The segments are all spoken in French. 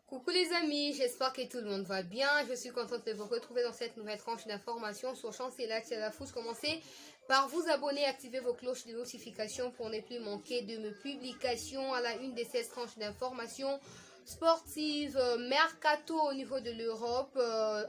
Coucou les amis, j'espère que tout le monde va bien. Je suis contente de vous retrouver dans cette nouvelle tranche d'informations sur Chance et Lac. C'est la fousse. Commencez par vous abonner, activer vos cloches de notification pour ne plus manquer de mes publications à la une de ces tranches d'informations sportives. Mercato au niveau de l'Europe,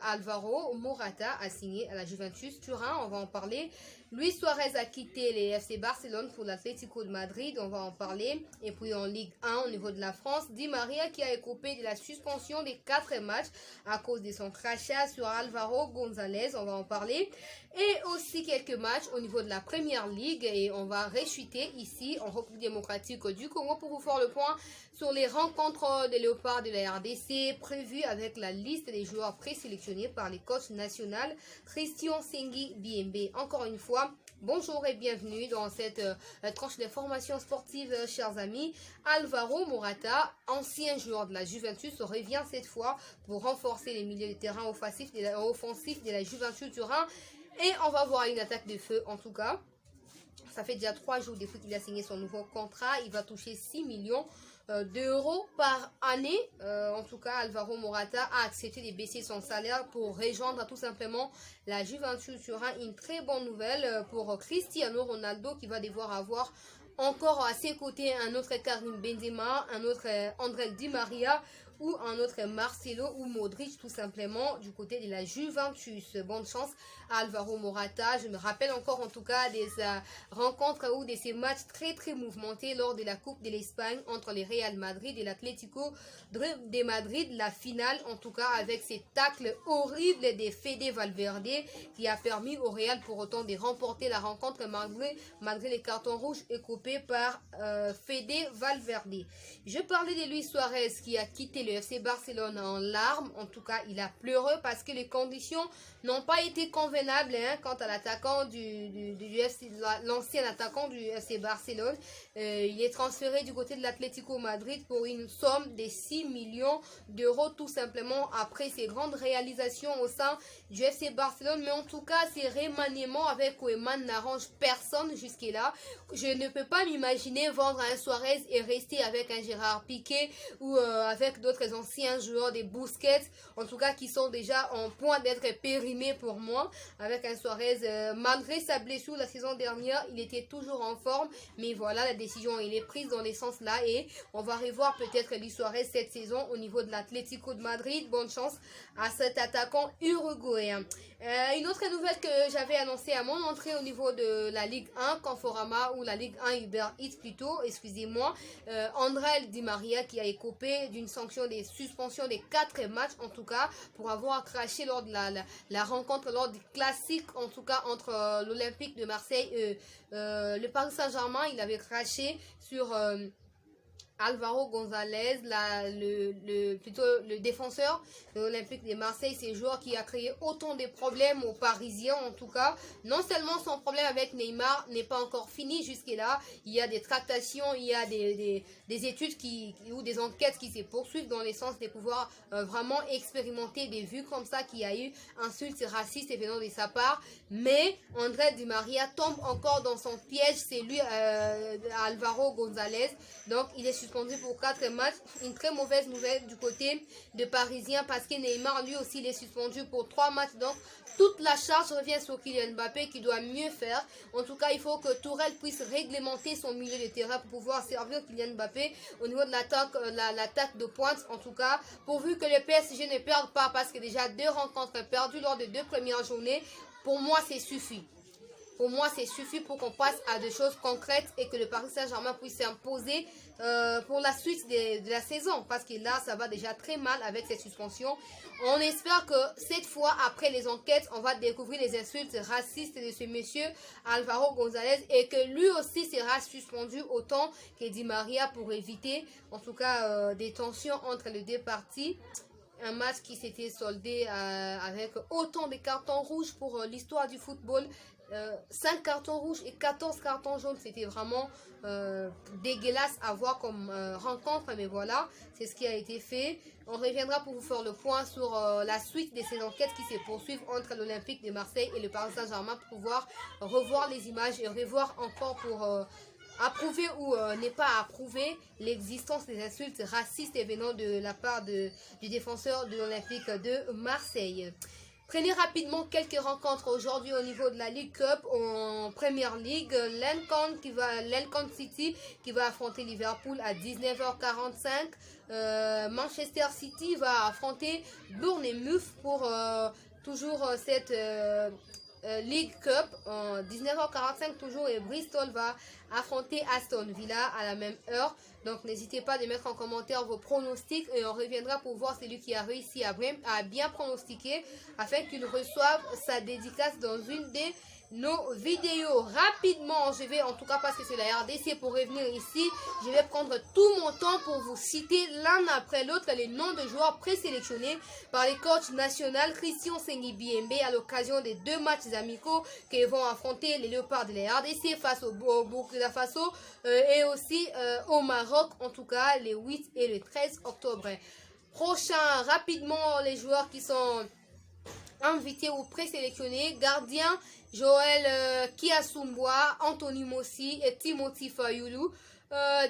Alvaro Morata a signé à la Juventus Turin, on va en parler. Luis Suarez a quitté les FC Barcelone pour l'Atlético de Madrid, on va en parler. Et puis en Ligue 1 au niveau de la France, Di Maria qui a écopé de la suspension des 4 matchs à cause de son crachat sur Alvaro González, on va en parler. Et aussi quelques matchs au niveau de la Première Ligue et on va réchuter ici en République démocratique du Congo pour vous faire le point sur les rencontres des Léopards de la RDC prévues avec la liste des joueurs présélectionnés par les coachs nationaux Christian Sengi Biembe. Encore une fois, bonjour et bienvenue dans cette tranche d'informations sportives, chers amis. Alvaro Morata, ancien joueur de la Juventus, revient cette fois pour renforcer les milieux de terrain offensifs de la Juventus Turin. Et on va voir une attaque de feu en tout cas. Ça fait déjà 3 jours depuis qu'il a signé son nouveau contrat. Il va toucher 6 millions d'euros par année. En tout cas, Alvaro Morata a accepté de baisser son salaire pour rejoindre tout simplement la Juventus Turin. Une très bonne nouvelle pour Cristiano Ronaldo qui va devoir avoir encore à ses côtés un autre Karim Benzema, un autre André Di Maria ou un autre Marcelo ou Modric tout simplement du côté de la Juventus. Bonne chance à Alvaro Morata. Je me rappelle encore en tout cas des rencontres ou de ces matchs très mouvementés lors de la Coupe de l'Espagne entre les Real Madrid et l'Atlético de Madrid. La finale en tout cas avec ces tacles horribles des Fede Valverde qui a permis au Real pour autant de remporter la rencontre malgré les cartons rouges écopés par Fede Valverde. Je parlais de Luis Suarez qui a quitté le FC Barcelone en larmes. En tout cas, il a pleuré parce que les conditions n'ont pas été convenables quant à l'attaquant l'ancien attaquant du FC Barcelone. Il est transféré du côté de l'Atlético Madrid pour une somme de 6 millions d'euros tout simplement après ses grandes réalisations au sein du FC Barcelone. Mais en tout cas, ces remaniements avec Koeman n'arrangent personne jusque-là. Je ne peux pas m'imaginer vendre un Suarez et rester avec un Gérard Piqué ou avec d'autres anciens joueurs des Busquets, en tout cas qui sont déjà en point d'être périmés pour moi. Avec un Suarez, malgré sa blessure la saison dernière, il était toujours en forme, mais voilà, la décision elle est prise dans les sens là et on va revoir peut-être Luis Suarez cette saison au niveau de l'Atlético de Madrid. Bonne chance à cet attaquant uruguayen. Une autre nouvelle que j'avais annoncée à mon entrée au niveau de la Ligue 1 Conforama ou la Ligue 1 Uber Eats plutôt, excusez-moi, André Di Maria qui a écopé d'une sanction des suspensions des 4 matchs en tout cas pour avoir craché lors de la rencontre lors du classique en tout cas entre l'Olympique de Marseille et le Paris Saint-Germain. Il avait craché sur Alvaro González, le défenseur de l'Olympique de Marseille, c'est un joueur qui a créé autant de problèmes aux Parisiens en tout cas. Non seulement son problème avec Neymar n'est pas encore fini jusque-là, il y a des tractations, il y a des études ou des enquêtes qui se poursuivent dans le sens de pouvoir vraiment expérimenter des vues comme ça qu'il y a eu insultes racistes venant de sa part. Mais André Di Maria tombe encore dans son piège, c'est lui Alvaro González, donc il est suspendu pour 4 matchs. Une très mauvaise nouvelle du côté de Parisien parce que Neymar lui aussi il est suspendu pour 3 matchs. Donc toute la charge revient sur Kylian Mbappé qui doit mieux faire. En tout cas, il faut que Tourelle puisse réglementer son milieu de terrain pour pouvoir servir Kylian Mbappé au niveau de l'attaque de pointe. En tout cas, pourvu que le PSG ne perde pas parce que déjà 2 rencontres perdues lors des 2 premières journées, pour moi c'est suffit. Pour moi, c'est suffit pour qu'on passe à des choses concrètes et que le Paris Saint-Germain puisse s'imposer pour la suite de la saison. Parce que là, ça va déjà très mal avec cette suspension. On espère que cette fois, après les enquêtes, on va découvrir les insultes racistes de ce monsieur Alvaro González et que lui aussi sera suspendu autant que Di Maria pour éviter, en tout cas, des tensions entre les 2 parties. Un match qui s'était soldé avec autant de cartons rouges pour l'histoire du football. 5 cartons rouges et 14 cartons jaunes, c'était vraiment dégueulasse à voir comme rencontre, mais voilà, c'est ce qui a été fait. On reviendra pour vous faire le point sur la suite de ces enquêtes qui se poursuivent entre l'Olympique de Marseille et le Paris Saint-Germain pour pouvoir revoir les images et revoir encore pour approuver ou n'est pas approuver l'existence des insultes racistes venant de la part du défenseur de l'Olympique de Marseille. Prenez rapidement quelques rencontres aujourd'hui au niveau de la League Cup en Premier League. Lincoln City qui va affronter Liverpool à 19h45. Manchester City va affronter Bournemouth pour toujours cette League Cup en 19h45 toujours, et Bristol va affronter Aston Villa à la même heure. Donc n'hésitez pas à mettre en commentaire vos pronostics et on reviendra pour voir celui qui a réussi à bien pronostiquer afin qu'il reçoive sa dédicace dans une des nos vidéos. Rapidement, je vais, en tout cas parce que c'est la RDC, pour revenir ici, je vais prendre tout mon temps pour vous citer l'un après l'autre les noms de joueurs présélectionnés par les coachs nationaux Christian Sengibiembe à l'occasion des 2 matchs amicaux qui vont affronter les Léopards de la RDC face au Burkina Faso et aussi au Maroc, en tout cas les 8 et le 13 octobre. Prochain, rapidement, les joueurs qui sont invités ou présélectionnés: gardien Joël Kiasumboa, Anthony Mossi et Timothy Fayoulou.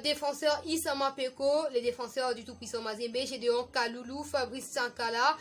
Défenseur Issama Peko, les défenseurs du tout-puissant Mazembe, Gédéon Kaloulou, Fabrice Sankala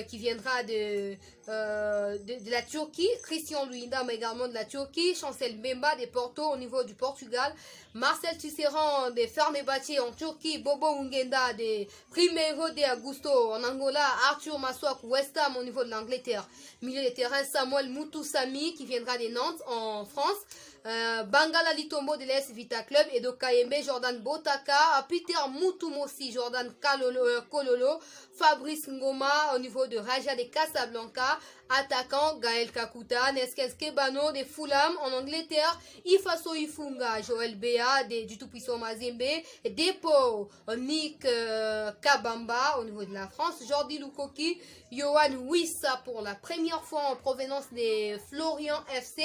qui viendra de la Turquie, Christian Luinda mais également de la Turquie, Chancel Mbemba de Porto au niveau du Portugal, Marcel Tisserand de Fenerbahçe en Turquie, Bobo Ungenda de Primeiro de Augusto en Angola, Arthur Maswak West Ham au niveau de l'Angleterre, milieu de terrain Samuel Moutoussami qui viendra de Nantes en France, Bangala Litombo de l'Est Vita Club, Edo Kayembe, Jordan Botaka, Peter Moutoumossi, Jordan Kololo, Fabrice Ngoma au niveau de Raja de Casablanca, attaquant Gaël Kakuta, Neskens Kebano de Fulham en Angleterre, Ifaso Ifunga, Joël Béa du tout-puissant Mazembe, Depo, Nick Kabamba au niveau de la France, Jordi Lukoki, Johan Wissa pour la première fois en provenance des Florian FC.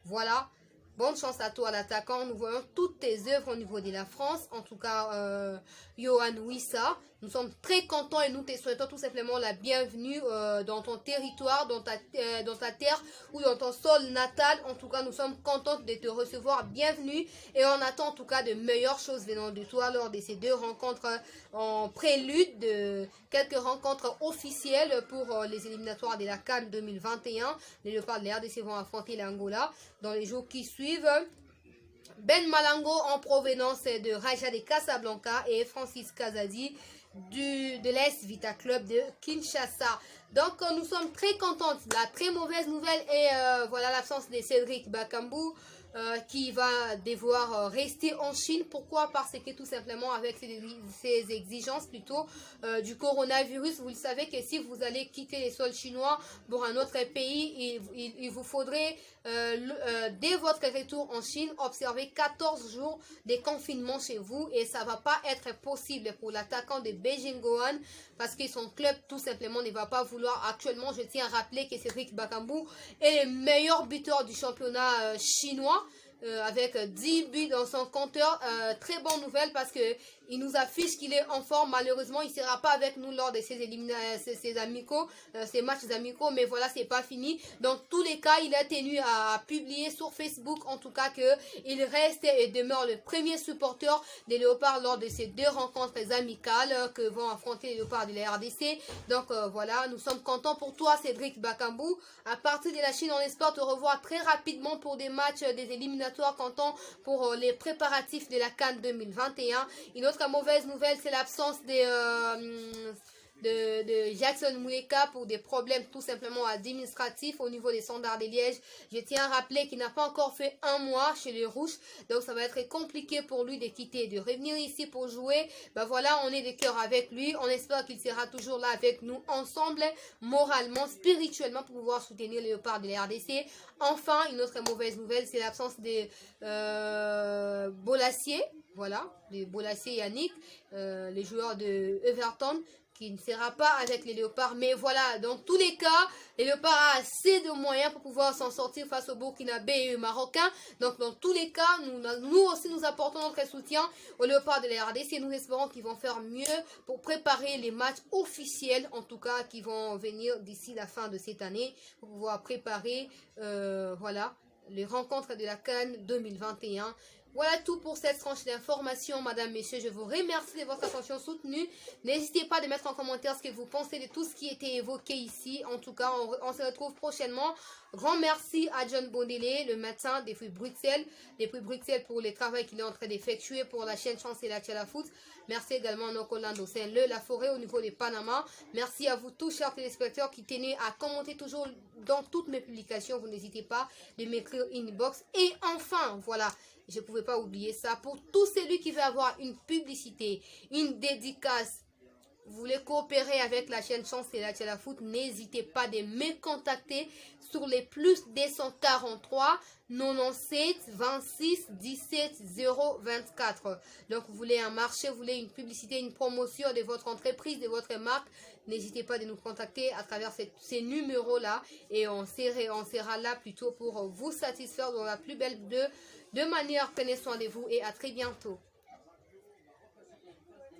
Voilà. Bonne chance à toi l'attaquant, nous voyons toutes tes œuvres au niveau de la France, en tout cas Johan Wissa. Nous sommes très contents et nous te souhaitons tout simplement la bienvenue dans ton territoire, dans ta terre ou dans ton sol natal. En tout cas, nous sommes contents de te recevoir. Bienvenue et on attend en tout cas de meilleures choses venant de toi lors de ces 2 rencontres en prélude de quelques rencontres officielles pour les éliminatoires de la CAN 2021. Les Léopards de la RDC vont affronter l'Angola dans les jours qui suivent. Ben Malango en provenance de Raja de Casablanca et Francis Kazadi de l'Est Vita Club de Kinshasa. Donc nous sommes très contents. La très mauvaise nouvelle est voilà l'absence de Cédric Bakambu qui va devoir rester en Chine. Pourquoi? Parce que tout simplement avec ces exigences plutôt du coronavirus, vous le savez que si vous allez quitter les sols chinois pour un autre pays, il vous faudrait dès votre retour en Chine observer 14 jours de confinement chez vous et ça va pas être possible pour l'attaquant de Beijing Gohan parce que son club tout simplement ne va pas vouloir. Actuellement, je tiens à rappeler que Cédric Bakambu est le meilleur buteur du championnat chinois avec 10 buts dans son compteur. Très bonne nouvelle parce que il nous affiche qu'il est en forme. Malheureusement, il ne sera pas avec nous lors de ces matchs amicaux, mais voilà, c'est pas fini. Dans tous les cas, il a tenu à publier sur Facebook, en tout cas, qu'il reste et demeure le premier supporter des Léopards lors de ces 2 rencontres amicales que vont affronter les Léopards de la RDC. Donc voilà, nous sommes contents pour toi, Cédric Bakambu. À partir de la Chine, on espère te revoir très rapidement pour des matchs des éliminatoires comptant pour les préparatifs de la CAN 2021. Une autre mauvaise nouvelle, c'est l'absence de Jackson Mouleka pour des problèmes tout simplement administratifs au niveau des Standards de Liège. Je tiens à rappeler qu'il n'a pas encore fait 1 mois chez les Rouges, donc ça va être compliqué pour lui de quitter, de revenir ici pour jouer. Ben voilà, on est de cœur avec lui, on espère qu'il sera toujours là avec nous ensemble, moralement, spirituellement, pour pouvoir soutenir les Léopards de la RDC. Enfin, une autre mauvaise nouvelle, c'est l'absence de Bolassier. Voilà, les Bolassier et Yannick, les joueurs de Everton, qui ne sera pas avec les Léopards. Mais voilà, dans tous les cas, les Léopards ont assez de moyens pour pouvoir s'en sortir face au Burkinabé et aux Marocains. Donc dans tous les cas, nous aussi nous apportons notre soutien aux Léopards de la RDC. Nous espérons qu'ils vont faire mieux pour préparer les matchs officiels, en tout cas, qui vont venir d'ici la fin de cette année, pour pouvoir préparer voilà, les rencontres de la CAN 2021. Voilà tout pour cette tranche d'information, madame, messieurs. Je vous remercie de votre attention soutenue. N'hésitez pas à mettre en commentaire ce que vous pensez de tout ce qui a été évoqué ici. En tout cas, on se retrouve prochainement. Grand merci à John Bondele, le médecin depuis Bruxelles. Depuis Bruxelles pour le travail qu'il est en train d'effectuer pour la chaîne Chance et la Foot. Merci également à Nocolando Saint-Le, la forêt au niveau de Panama. Merci à vous tous, chers téléspectateurs, qui tenez à commenter toujours dans toutes mes publications. Vous n'hésitez pas de m'écrire inbox. Et enfin, voilà. Je ne pouvais pas oublier ça. Pour tout celui qui veut avoir une publicité, une dédicace, vous voulez coopérer avec la chaîne Chance et la Foot, n'hésitez pas de me contacter sur les plus 243 97 26 17 024. Donc vous voulez un marché, vous voulez une publicité, une promotion de votre entreprise, de votre marque, n'hésitez pas de nous contacter à travers ces numéros-là et on sera là plutôt pour vous satisfaire dans la plus belle de manière. Prenez soin de vous et à très bientôt.